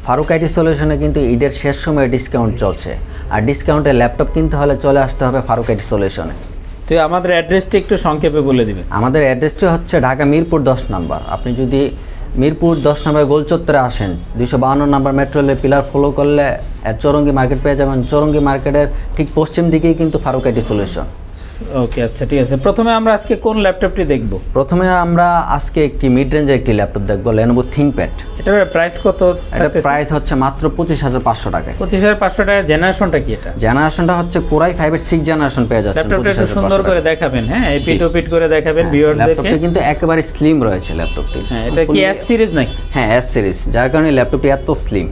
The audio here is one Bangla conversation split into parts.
ফারুক আইটি সলিউশনে কিন্তু ঈদের শেষ সময়ে ডিসকাউন্ট চলছে, আর ডিসকাউন্টে ল্যাপটপ কিনতে হলে চলে আসতে হবে ফারুক আইটি সলিউশনে। তো আমাদের অ্যাড্রেসটা একটু সংক্ষেপে বলে দিবেন। আমাদের অ্যাড্রেসটি হচ্ছে ঢাকা মিরপুর 10 নম্বর। আপনি যদি মিরপুর 10 নম্বরে গোল চত্বরে আসেন, 252 নম্বর মেট্রো রেলের পিলার ফলো করলে চৌরঙ্গি মার্কেট পেয়ে যাবেন। চৌরঙ্গি মার্কেটের ঠিক পশ্চিম দিকেই কিন্তু ফারুক আইটি সলিউশন। ওকে, আচ্ছা ঠিক আছে। প্রথমে আমরা আজকে কোন ল্যাপটপটি দেখব? প্রথমে আমরা আজকে একটি মিড রেঞ্জের একটি ল্যাপটপ দেখব, Lenovo ThinkPad। এটার প্রাইস কত? এটার প্রাইস হচ্ছে মাত্র 25,500 টাকায়। 25,500 টাকা। জেনারেশনটা কি এটা? জেনারেশনটা হচ্ছে কোরাই 5 এর 6 জেনারেশন পেয়ে যাচ্ছেন। ল্যাপটপটা একটু সুন্দর করে দেখাবেন, হ্যাঁ, এপিট ওপিট করে দেখাবেন ভিউয়ারদেরকে। ল্যাপটপটি কিন্তু একেবারে স্লিম রয়েছে ল্যাপটপটি। হ্যাঁ, এটা কি এস সিরিজ নাকি? হ্যাঁ, এস সিরিজ, যার কারণে ল্যাপটপটি এত স্লিম।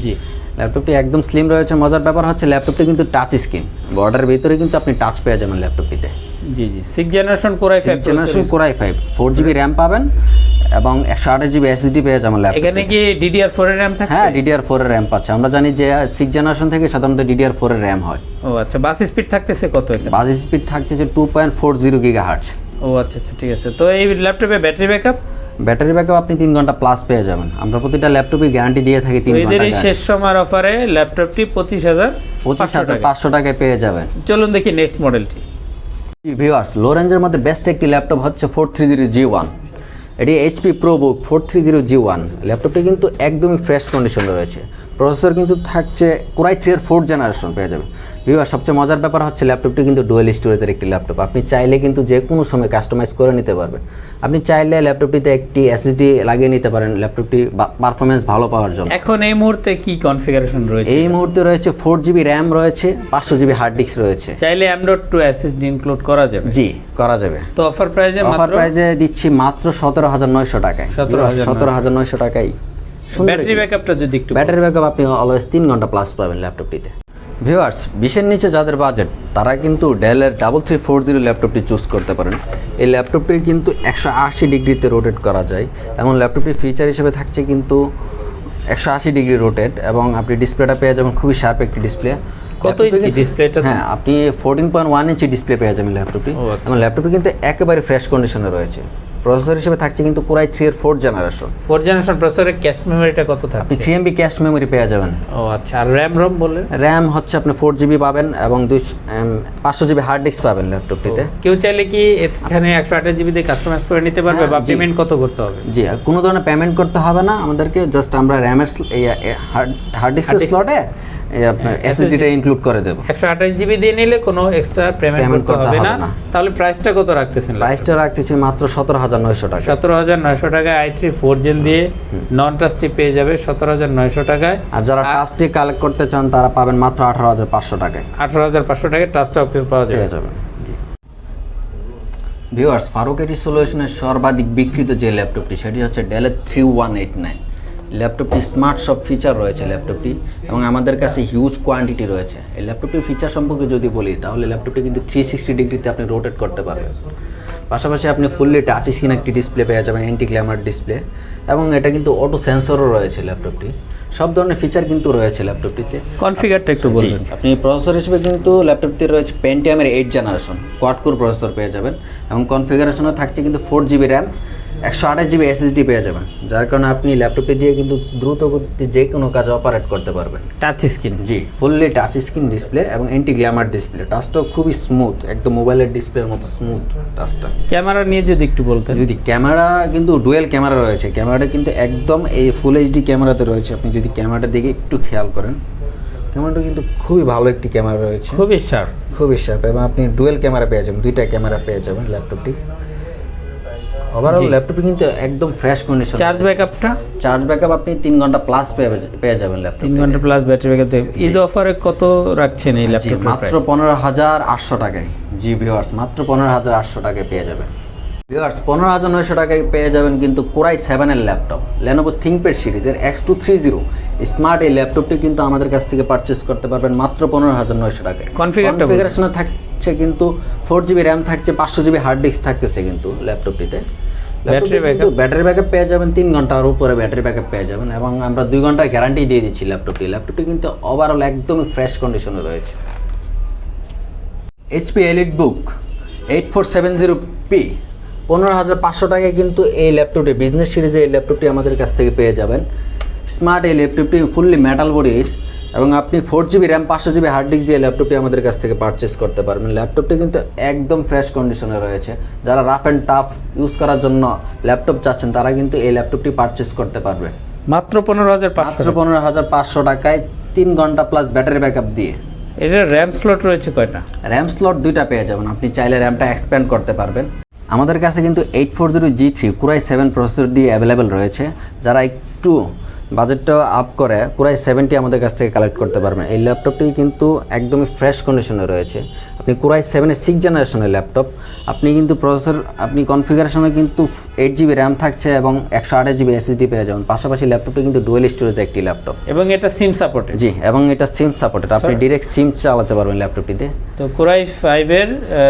জি, ল্যাপটপটি একদম স্লিম রয়েছে। মজার ব্যাপার হচ্ছে ল্যাপটপটি কিন্তু টাচ স্ক্রিন, বর্ডারের ভিতরে কিন্তু আপনি টাচ পেয়ে যাবেন ল্যাপটপটিতে। জি জি, 6 generation core i 5 generation core i 5, 4GB RAM পাবেন এবং 128GB SSD পেয়ে যাবেন ল্যাপটপ। এখানে কি DDR4 এর র্যাম থাকছে? হ্যাঁ, DDR4 এর র্যাম পাচ্ছে। আমরা জানি যে 6 জেনারেশন থেকে সাধারণত DDR4 এর র্যাম হয়। ও আচ্ছা, বাস স্পিড থাকতেছে কত এখানে? বাস স্পিড থাকছে যে 2.40 GHz। ও আচ্ছা আচ্ছা, ঠিক আছে। তো এই ল্যাপটপে ব্যাটারি ব্যাকআপ? ব্যাটারি ব্যাকআপ আপনি 3 ঘন্টা প্লাস পেয়ে যাবেন। আমরা প্রতিটা ল্যাপটপে গ্যারান্টি দিয়ে থাকি 3 ঘন্টা। এদের এই শেষ সময়ের অফারে ল্যাপটপটি 25,500 টাকায় পেয়ে যাবেন। চলুন দেখি নেক্সট মডেলটি। ভিউয়ার্স, লো রেঞ্জের মধ্যে বেস্ট একটি ল্যাপটপ হচ্ছে 430G1। এটি HP ProBook 430G1। ল্যাপটপটি কিন্তু একদমই ফ্রেশ কন্ডিশনে রয়েছে। প্রসেসর কিন্তু থাকছে কোরাই 3 এর 4 জেনারেশন পেয়ে যাবেন। ভিউয়ার্স, সবচেয়ে মজার ব্যাপার হচ্ছে ল্যাপটপটি কিন্তু ডুয়েল স্টোরেজের একটি ল্যাপটপ। আপনি চাইলে কিন্তু যে কোনো সময় কাস্টমাইজ করে নিতে পারবেন। আপনি চাইলে ল্যাপটপটিতে একটি SSD লাগিয়ে নিতে পারেন ল্যাপটপটি পারফরমেন্স ভালো পাওয়ার জন্য। এখন এই মুহূর্তে কি কনফিগারেশন রয়েছে? এই মুহূর্তে রয়েছে 4GB র্যাম রয়েছে, 500GB হার্ড ডিস্ক রয়েছে। চাইলে M.2 SSD ইনক্লুড করা যাবে? জি, করা যাবে। তো অফার প্রাইসে অফার প্রাইসে দিচ্ছি মাত্র 17,900 টাকায়। 17,900 টাকায়। ব্যাটারি ব্যাকআপটা যদি একটু? ব্যাটারি ব্যাকআপ আপনি অলওয়েজ 3 ঘন্টা প্লাস পাবেন ল্যাপটপটিতে। ভিউয়ার্স, 20-এর নিচে যাদের বাজেট তারা কিন্তু ডেলের 3340 ল্যাপটপটি চুজ করতে পারেন। এই ল্যাপটপটি কিন্তু 180 ডিগ্রিতে রোটেট করা যায় এবং ল্যাপটপটির ফিচার হিসেবে থাকছে কিন্তু 180 ডিগ্রি রোটেট এবং আপনি ডিসপ্লেটা পেয়ে যাবেন খুবই শার্প একটি ডিসপ্লে। কত ইঞ্চি ডিসপ্লেটা? হ্যাঁ, আপনি 14.1 ইঞ্চি ডিসপ্লে পেয়ে যাবেন ল্যাপটপটি। এবং ল্যাপটপটি কিন্তু একেবারে ফ্রেশ কন্ডিশনে রয়েছে। প্রসেসর হিসেবে থাকছে কিন্তু কোরাই 3 এর 4 জেনারেশন। 4 জেনারেশন প্রসেসরের ক্যাশ মেমোরিটা কত থাকছে? আপনি 3MB ক্যাশ মেমোরি পেয়ে যাবেন। ও আচ্ছা, আর র্যাম রম বললেন? র্যাম হচ্ছে আপনি 4GB পাবেন এবং 500GB হার্ড ডিস্ক পাবেন ল্যাপটপটিতে। কেউ চাইলে কি এখানে 128GB দিয়ে কাস্টমাইজ করে নিতে পারবে বা পেমেন্ট কত করতে হবে? জি, কোনো ধরনের পেমেন্ট করতে হবে না আমাদেরকে। জাস্ট আমরা র্যামের হার্ড ডিস্কের স্লটে আপনার SSDটা ইনক্লুড করে দেব। 128GB দিয়ে নিলে কোনো এক্সট্রা পেমেন্ট করতে হবে না। তাহলে প্রাইসটা কত রাখতেছেন? প্রাইসটা রাখতেছি মাত্র 17,900 টাকা। 17,900 টাকায় i3 4 জেন দিয়ে নন টাচটি পেয়ে যাবে 17,900 টাকায়। আর যারা টাচটি কালেক্ট করতে চান তারা পাবেন মাত্র 18,500 টাকায়। 18,500 টাকায় টাচটা পাওয়া যাবে। ভিউয়ার্স, ফারুক আইটি সলিউশনের সর্বাধিক বিক্রিত যে ল্যাপটপটি সেটি হচ্ছে ডেলের 3189। ল্যাপটপটি স্মার্ট সব ফিচার রয়েছে ল্যাপটপটি এবং আমাদের কাছে হিউজ কোয়ান্টিটি রয়েছে। এই ল্যাপটপটির ফিচার সম্পর্কে যদি বলি তাহলে ল্যাপটপটি কিন্তু 360 ডিগ্রিতে আপনি রোটেট করতে পারবেন। পাশাপাশি আপনি ফুললি টাচ স্ক্রিন একটি ডিসপ্লে পেয়ে যাবেন, অ্যান্টি গ্ল্যামার ডিসপ্লে, এবং এটা কিন্তু অটো সেন্সরও রয়েছে ল্যাপটপটি। সব ধরনের ফিচার কিন্তু রয়েছে ল্যাপটপটিতে। কনফিগারটা একটু বলবেন? আপনি প্রসেসর হিসেবে কিন্তু ল্যাপটপটিতে রয়েছে পেন্টিয়ামের 8 জেনারেশন কোয়াড কোর প্রসেসর পেয়ে যাবেন এবং কনফিগারেশনও থাকছে কিন্তু 4GB র্যাম, 128GB SSD পেয়ে যাবেন, যার কারণে আপনি ল্যাপটপটি দিয়ে কিন্তু দ্রুত গতিতে যে কোনো কাজ অপারেট করতে পারবেন। Touch screen? জি, ফুললি টাচ স্ক্রিন ডিসপ্লে এবং অ্যান্টি গ্ল্যামার ডিসপ্লে। টাচটাও খুবই স্মুথ, একদম মোবাইলের ডিসপ্লের মতো স্মুথ টাচটা। ক্যামেরা নিয়ে যদি একটু বলতেন? যদি ক্যামেরা কিন্তু ডুয়েল ক্যামেরা রয়েছে। ক্যামেরাটা কিন্তু একদম এই ফুল HD ক্যামেরাতে রয়েছে। আপনি যদি ক্যামেরাটার দিকে একটু খেয়াল করেন, ক্যামেরাটা কিন্তু খুবই ভালো একটি ক্যামেরা রয়েছে, খুবই শার্প এবং আপনি ডুয়েল ক্যামেরা পেয়ে যাবেন, 2টা ক্যামেরা পেয়ে যাবেন ল্যাপটপটি। ওভারঅল ল্যাপটপটি কিন্তু একদম ফ্রেশ কন্ডিশন। চার্জ ব্যাকআপটা? চার্জ ব্যাকআপ আপনি 3 ঘন্টা প্লাস পেয়ে যাবেন ল্যাপটপ। 3 ঘন্টা প্লাস ব্যাটারি ব্যাকআপ দেবে। ঈদ অফারে কত রাখছেন এই ল্যাপটপ? মাত্র 15,800 টাকায়। জি ভিউয়ার্স, মাত্র 15,800 টাকায় পেয়ে যাবেন। ভিউয়ার্স, 15,900 টাকায় পেয়ে যাবেন কিন্তু কোরাই 7 এর ল্যাপটপ Lenovo ThinkPad সিরিজের X230 স্মার্ট। এই ল্যাপটপটি কিন্তু আমাদের কাছ থেকে পারচেস করতে পারবেন মাত্র 15,900 টাকায়। কনফিগারেশনে থাকছে কিন্তু 4GB র্যাম থাকছে, 500GB হার্ড ডিস্ক থাকতেছে কিন্তু ল্যাপটপটিতে। ব্যাটারি ব্যাকআপ পেয়ে যাবেন 3 ঘন্টার উপরে ব্যাটারি ব্যাকআপ পেয়ে যাবেন এবং আমরা 2 ঘন্টার গ্যারান্টি দিয়ে দিচ্ছি ল্যাপটপটি কিন্তু ওভারঅল একদমই ফ্রেশ কন্ডিশনে রয়েছে। HP EliteBook 8470P 15,500 টাকায় কিন্তু এই ল্যাপটপটি বিজনেস সিরিজে এই ল্যাপটপটি আমাদের কাছ থেকে পেয়ে যাবেন। স্মার্ট এই ল্যাপটপটি ফুললি মেটাল বডির এবং আপনি 4GB RAM 500GB hard disk দিয়ে ল্যাপটপটি আমাদের কাছ থেকে পারচেস করতে পারবেন। ল্যাপটপটি কিন্তু একদম ফ্রেশ কন্ডিশনে রয়েছে। যারা রাফ অ্যান্ড টাফ ইউজ করার জন্য ল্যাপটপ চাচ্ছেন তারা কিন্তু এই ল্যাপটপটি পারচেস করতে পারবে মাত্র 15,500 মাত্র 15,500 টাকায় 3 ঘন্টা প্লাস ব্যাটারি ব্যাকআপ দিয়ে। এটা র্যাম স্লট রয়েছে কয়টা? র্যাম স্লট 2টা পেয়ে যাবেন, আপনি চাইলে র্যামটা এক্সপ্যান্ড করতে পারবেন। আমাদের কাছে কিন্তু 840G3 Core i7 প্রসেসর দিয়ে অ্যাভেলেবেল রয়েছে। যারা একটু বাজেটটা আপ করে Core i7টি আমাদের কাছ থেকে কালেক্ট করতে পারবেন। এই ল্যাপটপটি কিন্তু একদমই ফ্রেশ কন্ডিশনে রয়েছে। আপনি Core i7-এর 6th জেনারেশনের ল্যাপটপ, আপনি কিন্তু প্রসেসর আপনি কনফিগারেশনে কিন্তু 8GB র্যাম থাকছে এবং 128GB SSD পেয়ে যাবেন। পাশাপাশি ল্যাপটপটি কিন্তু ডুয়েল স্টোরেজ একটি ল্যাপটপ এবং এটা সিম সাপোর্টেড। জি, এবং এটা সিম সাপোর্টেড, আপনি ডিরেক্ট সিম চালাতে পারবেন ল্যাপটপটিতে। তো Core i5-এর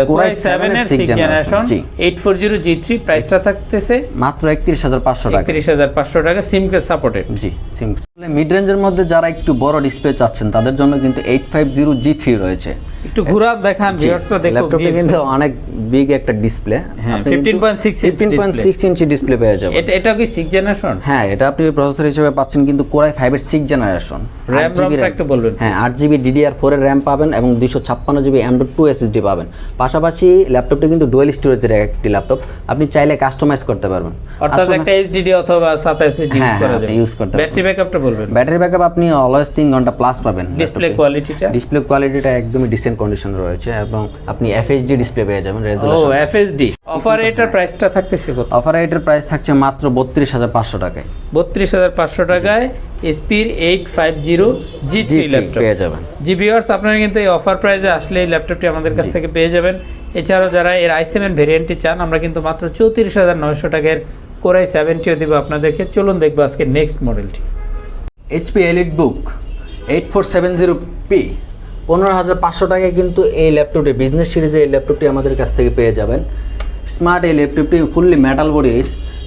Core i7-এর 6th generation 840G3 প্রাইসটা থাকতেছে মাত্র 31,500 টাকা। 31,500 টাকা, সিম সাপোর্টেড। জি, সিম মিড রেঞ্জের মধ্যে যারা একটু বড় ডিসপ্লে চাচ্ছেন তাদের জন্য কিন্তু 850G3 রয়েছে। একটু ঘুরা দেখান ভিউয়ার্সরা দেখো। ল্যাপটপটি কিন্তু অনেক বিগ একটা ডিসপ্লে, হ্যাঁ 15.6 ইঞ্চি ডিসপ্লে পেয়ে যাবেন। এটা কি 6th জেনারেশন? হ্যাঁ, এটা আপনি প্রসেসর হিসেবে পাচ্ছেন কিন্তু Core i5-এর 6th জেনারেশন। র‍্যাম রমটা একটু বলবেন। হ্যাঁ, 8GB DDR4 এর র‍্যাম পাবেন এবং 256GB M.2 SSD পাবেন। পাশাপাশি ল্যাপটপটি কিন্তু ডুয়েল স্টোরেজের একটি ল্যাপটপ, আপনি চাইলে কাস্টমাইজ করতে পারবেন। অর্থাৎ একটা HDD অথবা SATA SSD ইউজ করা যাবে। ইউজ করতে পারবেন। ব্যাটারি ব্যাকআপটা বলবেন। ব্যাটারি ব্যাকআপ আপনি অলওয়েজ 3 ঘন্টা প্লাস পাবেন। ডিসপ্লে কোয়ালিটিটা একদমই ডিসেন্ট কন্ডিশনে রয়েছে এবং আপনি FHD ডিসপ্লে পেয়ে যাবেন। ও FHD। অফার এটার প্রাইসটা থাকতেছে কত? অফার এটার প্রাইস থাকছে মাত্র 32,500 টাকায়। 32,500 টাকায় এসপির 850G3 ল্যাপটপ পেয়ে যাবেন। জি ভিউয়ার্স, আপনারা কিন্তু এই অফার প্রাইসে আসলে এই ল্যাপটপটি আমাদের কাছ থেকে পেয়ে যাবেন। এছাড়াও যারা এর i7 ভেরিয়েন্টটি চান, আমরা কিন্তু মাত্র 34,900 টাকার Core i7টিও দিব আপনাদেরকে। চলুন দেখবো আজকে নেক্সট মডেলটি। HP EliteBook 8470P 15,500 টাকায় কিন্তু এই ল্যাপটপটি বিজনেস সিরিজে এই ল্যাপটপটি আমাদের কাছ থেকে পেয়ে যাবেন। স্মার্ট এই ল্যাপটপটি ফুললি মেটাল বডির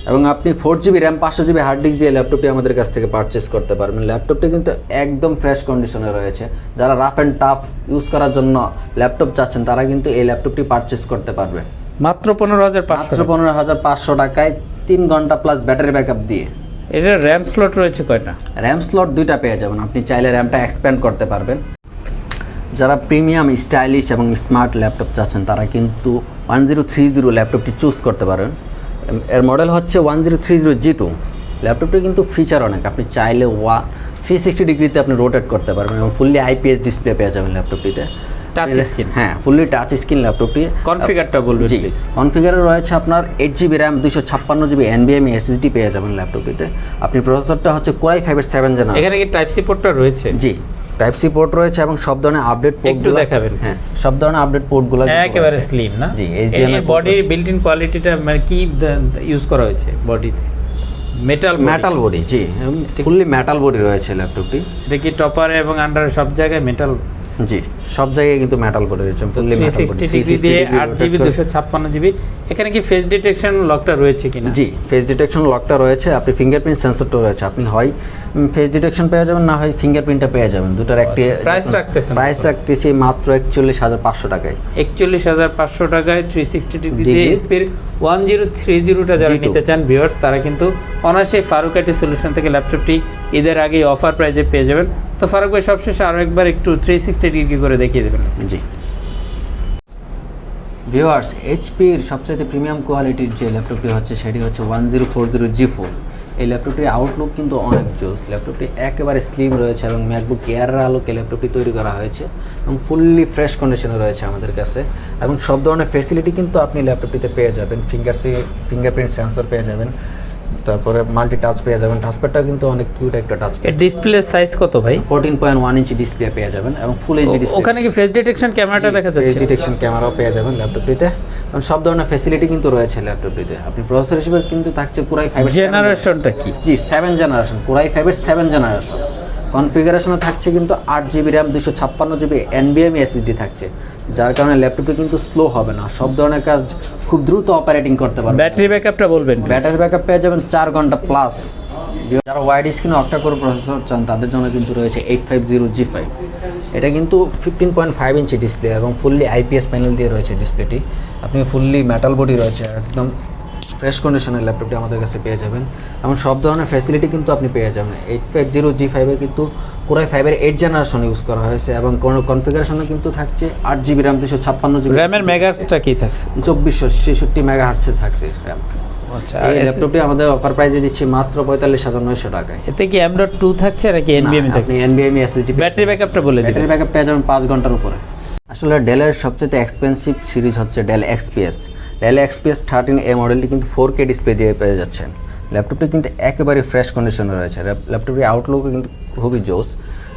এবং আপনি 4GB RAM 500GB hard disk দিয়ে ল্যাপটপটি আমাদের কাছ থেকে পারচেস করতে পারবেন। ল্যাপটপটি কিন্তু একদম ফ্রেশ কন্ডিশনে রয়েছে। যারা রাফ অ্যান্ড টাফ ইউজ করার জন্য ল্যাপটপ চাচ্ছেন তারা কিন্তু এই ল্যাপটপটি পারচেস করতে পারবে মাত্র 15,500 টাকায় 3 ঘন্টা প্লাস ব্যাটারি ব্যাকআপ দিয়ে। এটার র্যাম স্লট রয়েছে কয়টা? র্যাম স্লট 2টা পেয়ে যাবেন, আপনি চাইলে র্যামটা এক্সপ্যান্ড করতে পারবেন। যারা প্রিমিয়াম স্টাইলিশ এবং স্মার্ট ল্যাপটপ চাচ্ছেন তারা কিন্তু 1030 ল্যাপটপটি চুজ করতে পারেন। এর মডেল হচ্ছে 1030G2। ল্যাপটপটি কিন্তু ফিচার অনেক, আপনি চাইলে 360 ডিগ্রিতে আপনি রোটেট করতে পারবেন এবং ফুললি IPS ডিসপ্লে পেয়ে যাবেন ল্যাপটপটিতে। Touch screen? হ্যাঁ, ফুললি টাচ স্ক্রিন ল্যাপটপটি। কনফিগারটা বলবেন প্লিজ। কনফিগারে রয়েছে আপনার 8GB RAM 256GB NVMe SSD পেয়ে যাবেন ল্যাপটপটিতে। আপনি প্রসেসরটা হচ্ছে Core i5-এর 7th জেনারেশন। এখানে কি টাইপ সি পোর্টটা রয়েছে? জি, টাইপ সি পোর্ট রয়েছে এবং সব ধরনের আপডেট পোর্ট একটু দেখাবেন। হ্যাঁ, সব ধরনের আপডেট পোর্টগুলো একেবারে স্লিম না? জি, HDMI বডি বিল্ট ইন কোয়ালিটিটা মানে কি ইউজ করা হয়েছে বডিতে? Metal body. জি, ফুললি মেটাল বডি রয়েছে ল্যাপটপটি। এটা কি টপারে এবং আন্ডারে সব জায়গায় মেটাল? জি, সব জায়গায় কিন্তু মেটাল বডি রয়েছে, ফুললি মেটাল বডি। 360 ডিগ্রি দিয়ে 8GB 256GB। এখানে কি ফেস ডিটেকশন লকটা রয়েছে কিনা? জি, ফেস ডিটেকশন লকটা রয়েছে। আপনি ফিঙ্গারপ্রিন্ট সেন্সরটা রয়েছে, আপনি হয় ফেস ডিটেকশন পেয়ে যাবেন, না হয় ফিঙ্গারপ্রিন্টটা পেয়ে যাবেন। দুটার একটি প্রাইস রাখতেছি মাত্র 41,500 টাকায়। 41,500 টাকায় 360 ডিগ্রি দিয়ে এসপির 1030টা যারা নিতে চান ভিউয়ার্স, তারা কিন্তু অনায়াসে ফারুক আইটি সলিউশন থেকে ল্যাপটপটি ঈদের আগে অফার প্রাইসে পেয়ে যাবেন। তো ফারুক ভাই, সবশেষে আরও একবার একটু 360 ডিগ্রি করে দেখিয়ে দেবেন। জি ভিউয়ার্স, এইচপির সবচেয়ে প্রিমিয়াম কোয়ালিটির যে ল্যাপটপটি হচ্ছে সেটি হচ্ছে 1040G4। এই ল্যাপটপটির আউটলুক কিন্তু অনেক জোস। ল্যাপটপটি একেবারে স্লিম রয়েছে এবং ম্যাকবুক এয়ারের আলোকে ল্যাপটপটি তৈরি করা হয়েছে এবং ফুললি ফ্রেশ কন্ডিশনে রয়েছে আমাদের কাছে এবং সব ধরনের ফ্যাসিলিটি কিন্তু আপনি ল্যাপটপটিতে পেয়ে যাবেন। ফিঙ্গারপ্রিন্ট সেন্সর পেয়ে যাবেন, তারপরে মাল্টি টাচ পেয়ে যাবেন। টাচপ্যাডটা কিন্তু অনেক কিউট একটা টাচপ্যাড। এর ডিসপ্লে সাইজ কত ভাই? 14.1 ইঞ্চি ডিসপ্লে পেয়ে যাবেন এবং ফুল এইচডি ডিসপ্লে। ওখানে কি ফেস ডিটেকশন ক্যামেরাটা দেখা যাচ্ছে? ফেস ডিটেকশন ক্যামেরাও পেয়ে যাবেন ল্যাপটপটিতে এবং সব ধরনের ফ্যাসিলিটি কিন্তু রয়েছে ল্যাপটপটিতে। আপনি প্রসেসর হিসেবে কিন্তু থাকছে Core i5-এর জেনারেশনটা কি? জি, 7th জেনারেশন, Core i5-এর 7th জেনারেশন। কনফিগারেশনে থাকছে কিন্তু 8GB RAM 256GB NVMe SSD থাকছে, যার কারণে ল্যাপটপটি কিন্তু স্লো হবে না, সব ধরনের কাজ খুব দ্রুত অপারেটিং করতে পারবে। ব্যাটারি ব্যাকআপটা বলবেন? ব্যাটারি ব্যাকআপ পেয়ে যাবেন 4 ঘন্টা প্লাস। যারা wide screen octa core processor চান তাদের জন্য কিন্তু রয়েছে 850G5। এটা কিন্তু 15.5 ইঞ্চি ডিসপ্লে এবং ফুললি IPS প্যানেল দিয়ে রয়েছে ডিসপ্লেটি। আপনি ফুললি মেটাল বডি রয়েছে, একদম ফ্রেশ কন্ডিশনের ল্যাপটপটি আমাদের কাছে পেয়ে যাবেন। এমন সব ধরনের ফ্যাসিলিটি কিন্তু আপনি পেয়ে যাবেন। 850G5 কিন্তু কোরাই 5-এর 8 জেনারেশন ইউজ করা হয়েছে এবং কোনো কনফিগারেশনে কিন্তু থাকছে 8GB র্যাম 256GB র্যামের মেগাহার্টসটা কি থাকছে? 2466 মেগাহার্টজে থাকছে র্যাম। আচ্ছা, এই ল্যাপটপটি আমাদের অফার প্রাইসে দিচ্ছি মাত্র 45,900 টাকায়। এতে কি M.2 থাকছে নাকি NVMe থাকছে? আপনি NVMe SSD ব্যাটারি ব্যাকআপটা বলে দিন। ব্যাটারি ব্যাকআপ পেয়ে যাবেন 5 ঘন্টার উপরে। আসলে ডেলের সবচেয়ে এক্সপেন্সিভ সিরিজ হচ্ছে Dell XPS। Dell XPS 13A মডেলটি কিন্তু 4K ডিসপ্লে দিয়ে পেয়ে যাচ্ছেন। ল্যাপটপটি কিন্তু একেবারে ফ্রেশ কন্ডিশনে রয়েছে। ল্যাপটপটির আউটলুকও কিন্তু খুবই জোস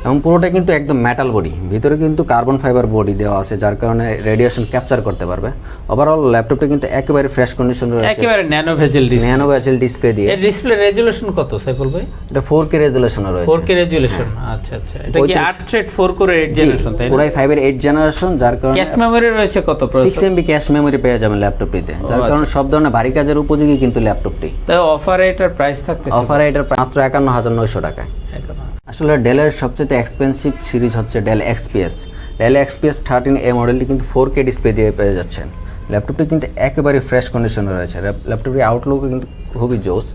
এবং পুরোটা কিন্তু একদম মেটাল বডি, ভিতরে কিন্তু কার্বন ফাইবার বডি দেওয়া আছে, যার কারণে রেডিয়েশন ক্যাপচার করতে পারবে। ওভারঅল ল্যাপটপটি কিন্তু একেবারে ফ্রেশ কন্ডিশনে রয়েছে, একেবারে nano bezel display. Nano bezel display দিয়ে। এর ডিসপ্লে রেজোলিউশন কত সাইফুল ভাই? এটা 4K রেজোলিউশনে রয়েছে। 4K রেজোলিউশন, আচ্ছা আচ্ছা। এটা কি 8 থ্রেড 4 কোরের 8 জেনারেশন তাই না? কোরাই 5-এর 8 জেনারেশন, যার কারণে ক্যাশ মেমরি রয়েছে কত? 6MB ক্যাশ মেমরি পেয়ে যাবেন ল্যাপটপটিতে, যার কারণে সব ধরনের ভারী কাজের উপযোগী কিন্তু ল্যাপটপটি। তাই অফারে এটার প্রাইস থাকতেছে? অফারে এটার মাত্র 51,900 টাকায়। আসলে ডেলের সবচেয়ে এক্সপেন্সিভ সিরিজ হচ্ছে Dell XPS। Dell XPS 13A মডেলটি কিন্তু 4K ডিসপ্লে দিয়ে পেয়ে যাচ্ছেন। ল্যাপটপটি কিন্তু একেবারে ফ্রেশ কন্ডিশনে রয়েছে। ল্যাপটপটির আউটলুকও কিন্তু খুবই জোস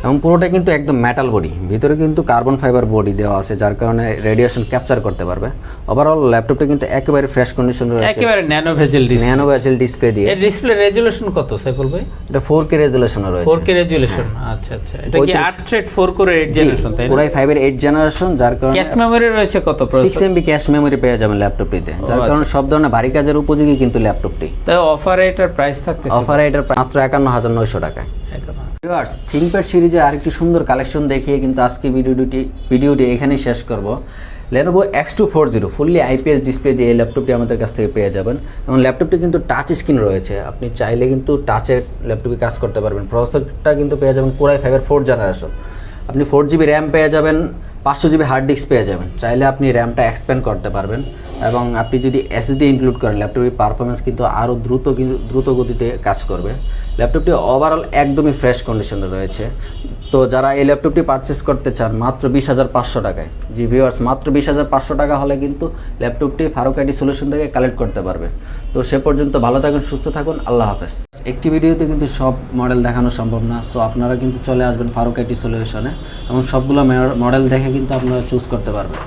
এবং পুরোটা কিন্তু একদম মেটাল বডি, ভিতরে কিন্তু কার্বন ফাইবার বডি দেওয়া আছে, যার কারণে রেডিয়েশন ক্যাপচার করতে পারবে। ওভারঅল ল্যাপটপটি কিন্তু একেবারে ফ্রেশ কন্ডিশনে রয়েছে, একেবারে nano bezel display. Nano bezel display দিয়ে। এর ডিসপ্লে রেজোলিউশন কত সাইফুল ভাই? এটা 4K রেজোলিউশনে রয়েছে। 4K রেজোলিউশন, আচ্ছা আচ্ছা। এটা কি 8 থ্রেড 4 কোরের 8 জেনারেশন তাই না? কোরাই 5-এর 8 জেনারেশন, যার কারণে ক্যাশ মেমরি রয়েছে কত? 6MB ক্যাশ মেমরি পেয়ে যাবেন ল্যাপটপটিতে, যার কারণে সব ধরনের ভারী কাজের উপযোগী কিন্তু ল্যাপটপটি। তাই অফারে এটার প্রাইস থাকতেছে? অফারে এটার মাত্র 51,900 টাকায়। ভিউয়ার্স, থিংকপ্যাড সিরিজে আরেকটি সুন্দর কালেকশন দেখিয়ে কিন্তু আজকে ভিডিওটি এখানেই শেষ করব। Lenovo X240 fully IPS display দিয়ে এই ল্যাপটপটি আমাদের কাছ থেকে পেয়ে যাবেন এবং ল্যাপটপটি কিন্তু টাচ স্ক্রিন রয়েছে, আপনি চাইলে কিন্তু টাচের ল্যাপটপে কাজ করতে পারবেন। প্রসেসরটা কিন্তু পেয়ে যাবেন কোরাই 5-এর 4 জেনারেশন। আপনি 4GB র্যাম পেয়ে যাবেন, 500GB হার্ড ডিস্ক পেয়ে যাবেন। চাইলে আপনি র্যামটা এক্সপ্যান্ড করতে পারবেন এবং আপনি যদি SSD ইনক্লুড করেন ল্যাপটপের পারফরমেন্স কিন্তু আরও দ্রুত গতিতে কাজ করবে। ল্যাপটপটি ওভারঅল একদমই ফ্রেশ কন্ডিশনে রয়েছে। তো যারা এই ল্যাপটপটি পারচেস করতে চান মাত্র 20,500 টাকায়, জি ভিউয়ার্স, মাত্র 20,500 টাকা হলে কিন্তু ল্যাপটপটি ফারুক আইটি সলিউশন থেকে কালেক্ট করতে পারবেন। তো সে পর্যন্ত ভালো থাকুন, সুস্থ থাকুন, আল্লাহ হাফেজ। একটি ভিডিওতে কিন্তু সব মডেল দেখানো সম্ভব না, সো আপনারা কিন্তু চলে আসবেন ফারুক আইটি সলিউশনে এবং সবগুলো মডেল দেখে কিন্তু আপনারা চুজ করতে পারবেন।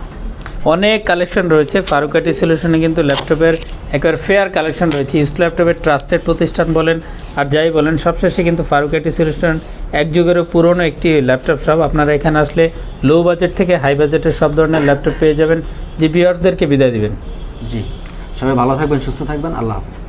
অনেক কালেকশন রয়েছে ফারুক আইটি সলিউশনে, কিন্তু ল্যাপটপের একবার ফেয়ার কালেকশন রয়েছে। ইউজ ল্যাপটপের ট্রাস্টেড প্রতিষ্ঠান বলেন আর যাই বলেন, সবশেষে কিন্তু ফারুক আইটি সলিউশন এক যুগেরও পুরনো একটি ল্যাপটপ শপ। আপনারা এখানে আসলে লো বাজেট থেকে হাই বাজেটের সব ধরনের ল্যাপটপ পেয়ে যাবেন। যে ভিউয়ার্সদেরকে বিদায় দিবেন। জি, সবাই ভালো থাকবেন, সুস্থ থাকবেন, আল্লাহ হাফেজ।